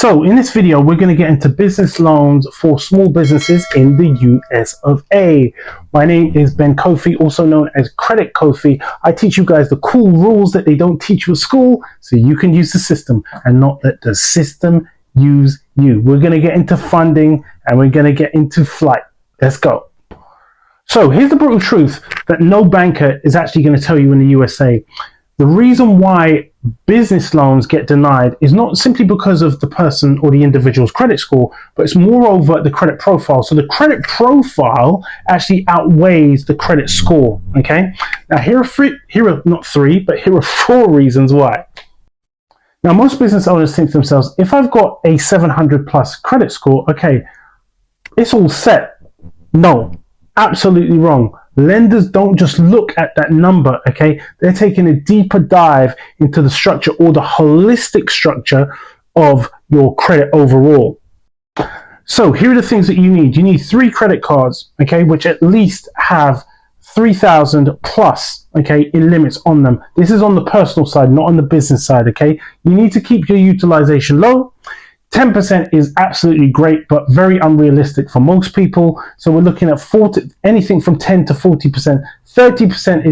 So in this video, we're going to get into business loans for small businesses in the US of A. My name is Ben Kofi, also known as Credit Kofi. I teach you guys the cool rules that they don't teach you at school so you can use the system and not let the system use you. We're going to get into funding and we're going to get into flight. Let's go. So here's the brutal truth that no banker is actually going to tell you in the USA. The reason why business loans get denied is not simply because of the person or the individual's credit score, but it's moreover the credit profile. So the credit profile actually outweighs the credit score. Okay. Now here are not three, but here are four reasons why. Now most business owners think to themselves, if I've got a 700 plus credit score, okay, it's all set. No, absolutely wrong. Lenders don't just look at that number, okay? They're taking a deeper dive into the structure or the holistic structure of your credit overall. So here are the things that you need. You need 3 credit cards, okay, which at least have 3,000 plus, okay, in limits on them. This is on the personal side, not on the business side, okay? You need to keep your utilization low. 10% is absolutely great, but very unrealistic for most people. So we're looking at anything from 10 to 40%. 30%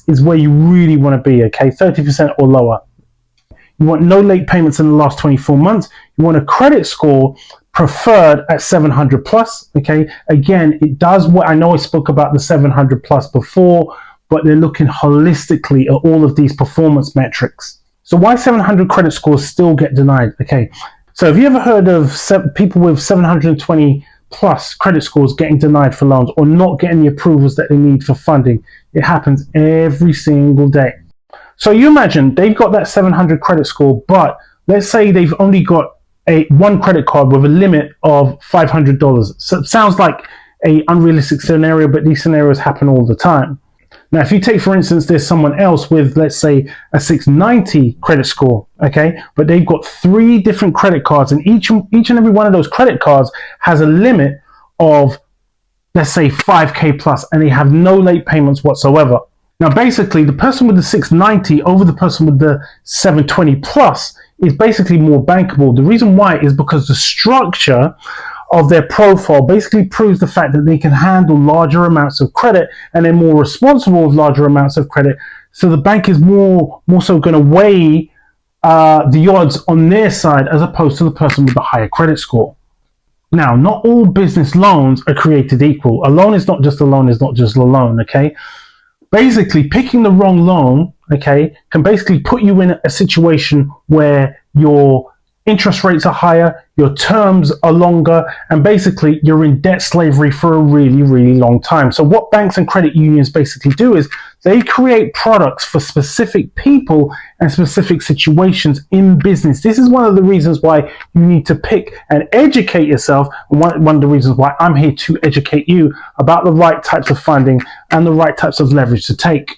is where you really want to be, okay? 30% or lower. You want no late payments in the last 24 months. You want a credit score preferred at 700 plus, okay? Again, it does what I know I spoke about the 700 plus before, but they're looking holistically at all of these performance metrics. So why 700 credit scores still get denied? Okay. So have you ever heard of people with 720 plus credit scores getting denied for loans or not getting the approvals that they need for funding? It happens every single day. So you imagine they've got that 700 credit score, but let's say they've only got one credit card with a limit of $500. So it sounds like an unrealistic scenario, but these scenarios happen all the time. Now, if you take, for instance, there's someone else with, let's say, a 690 credit score, okay, but they've got 3 different credit cards, and each and every one of those credit cards has a limit of, let's say, 5K plus, and they have no late payments whatsoever. Now, basically, the person with the 690 over the person with the 720 plus is basically more bankable. The reason why is because the structure of their profile basically proves the fact that they can handle larger amounts of credit and they're more responsible with larger amounts of credit. So the bank is more so going to weigh the odds on their side as opposed to the person with the higher credit score. Now, not all business loans are created equal. A loan is not just a loan, is not just a loan, okay? Basically, picking the wrong loan, okay, can basically put you in a situation where your interest rates are higher, your terms are longer, and basically you're in debt slavery for a really, really long time. So what banks and credit unions basically do is they create products for specific people and specific situations in business. This is one of the reasons why you need to pick and educate yourself. One of the reasons why I'm here to educate you about the right types of funding and the right types of leverage to take.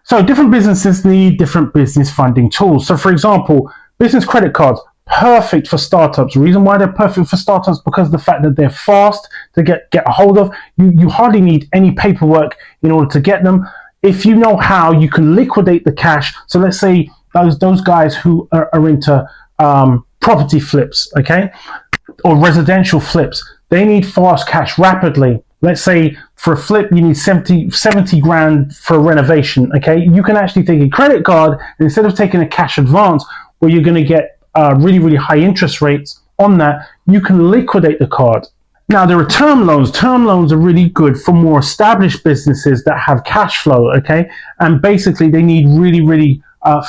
So different businesses need different business funding tools. So for example, business credit cards, perfect for startups. The reason why they're perfect for startups because of the fact that they're fast to get a hold of. You hardly need any paperwork in order to get them. If you know how, you can liquidate the cash. So let's say those guys who are into property flips, okay, or residential flips, they need fast cash rapidly. Let's say for a flip, you need 70 grand for a renovation, okay? You can actually take a credit card and instead of taking a cash advance where you're going to get really, really high interest rates on that, you can liquidate the card. Now, there are term loans. Term loans are really good for more established businesses that have cash flow, okay? And basically, they need really, really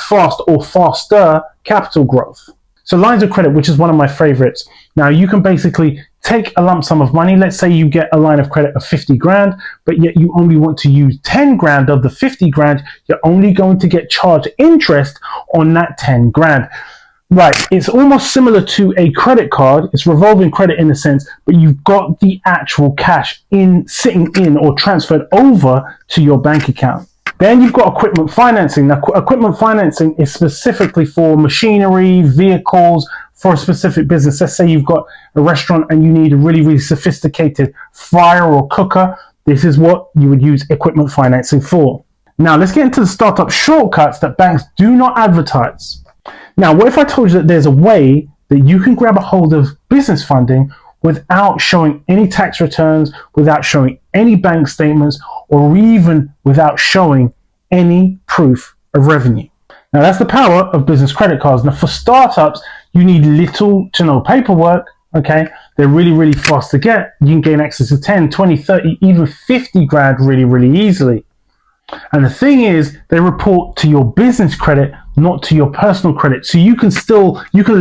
fast or faster capital growth. So lines of credit, which is one of my favorites. Now, you can basically take a lump sum of money. Let's say you get a line of credit of 50 grand, but yet you only want to use 10 grand of the 50 grand. You're only going to get charged interest on that 10 grand. Right, it's almost similar to a credit card. It's revolving credit in a sense, but you've got the actual cash sitting in or transferred over to your bank account. Then you've got equipment financing. Now, equipment financing is specifically for machinery, vehicles, for a specific business. Let's say you've got a restaurant and you need a really, really sophisticated fryer or cooker. This is what you would use equipment financing for. Now, let's get into the startup shortcuts that banks do not advertise. Now, what if I told you that there's a way that you can grab a hold of business funding without showing any tax returns, without showing any bank statements, or even without showing any proof of revenue. Now that's the power of business credit cards. Now for startups, you need little to no paperwork, okay? They're really, really fast to get. You can gain access to 10, 20, 30, even 50 grand really, really easily. And the thing is, they report to your business credit, not to your personal credit. So you can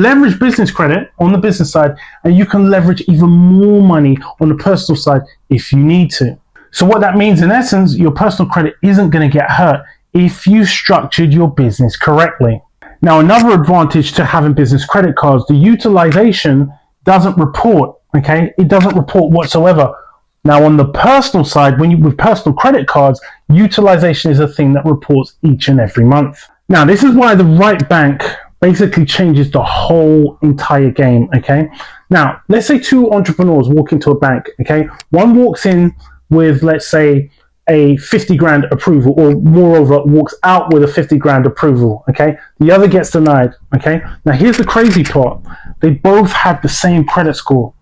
leverage business credit on the business side, and you can leverage even more money on the personal side if you need to. So what that means in essence, your personal credit isn't going to get hurt if you structured your business correctly. Now, another advantage to having business credit cards, the utilization doesn't report, okay? It doesn't report whatsoever. Now, on the personal side, with personal credit cards, utilization is a thing that reports each and every month. Now, this is why the right bank basically changes the whole entire game, okay? Now, let's say two entrepreneurs walk into a bank, okay? One walks in with, let's say, a 50 grand approval, or moreover, walks out with a 50 grand approval, okay? The other gets denied, okay? Now, here's the crazy part. They both had the same credit score,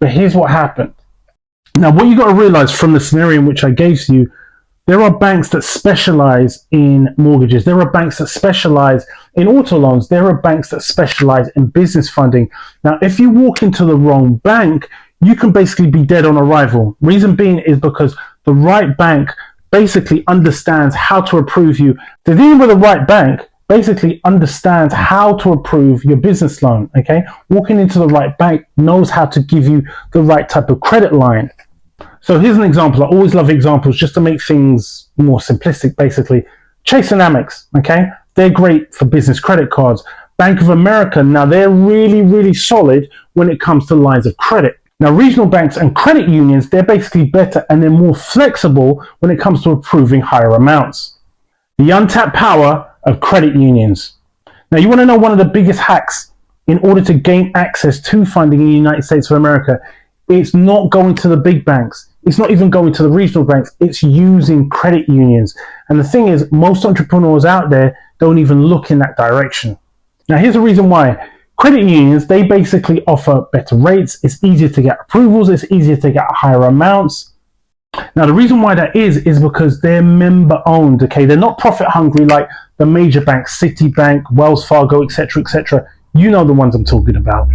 but here's what happened. Now, what you got to realize from the scenario in which I gave to you, there are banks that specialize in mortgages. There are banks that specialize in auto loans. There are banks that specialize in business funding. Now, if you walk into the wrong bank, you can basically be dead on arrival. Reason being is because the right bank basically understands how to approve you. The dealing with the right bank basically understands how to approve your business loan, okay? Walking into the right bank knows how to give you the right type of credit line. So here's an example. I always love examples just to make things more simplistic, basically. Chase and Amex, okay? They're great for business credit cards. Bank of America, now they're really, really solid when it comes to lines of credit. Now, regional banks and credit unions, they're basically better and they're more flexible when it comes to approving higher amounts. The untapped power of credit unions. Now, you want to know one of the biggest hacks in order to gain access to funding in the United States of America? It's not going to the big banks. It's not even going to the regional banks. It's using credit unions. And the thing is, most entrepreneurs out there don't even look in that direction. Now, here's the reason why. Credit unions, they basically offer better rates. It's easier to get approvals. It's easier to get higher amounts. Now, the reason why that is because they're member owned, okay? They're not profit hungry like the major banks, Citibank, Wells Fargo, etc., etc. You know the ones I'm talking about.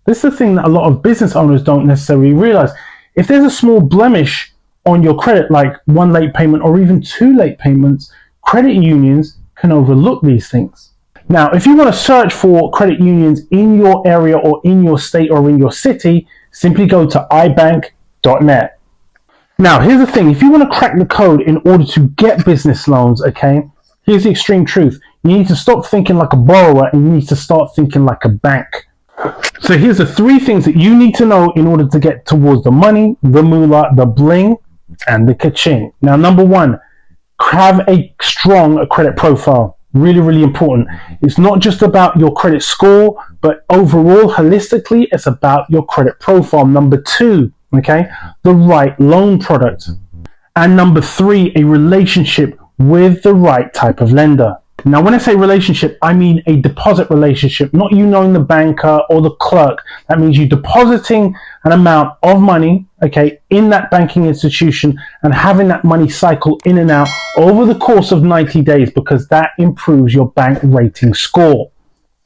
This is the thing that a lot of business owners don't necessarily realize. If there's a small blemish on your credit, like one late payment or even two late payments, credit unions can overlook these things. Now, if you want to search for credit unions in your area or in your state or in your city, simply go to ibank.net. Now, here's the thing. If you want to crack the code in order to get business loans, okay, here's the extreme truth. You need to stop thinking like a borrower and you need to start thinking like a bank. So here's the three things that you need to know in order to get towards the money, the moolah, the bling, and the ka-ching. Now, number one, have a strong credit profile. Really, really important. It's not just about your credit score, but overall, holistically, it's about your credit profile. Number two, okay, the right loan product. And number three, a relationship with the right type of lender. Now, when I say relationship, I mean a deposit relationship, not you knowing the banker or the clerk. That means you depositing an amount of money, okay, in that banking institution and having that money cycle in and out over the course of 90 days because that improves your bank rating score.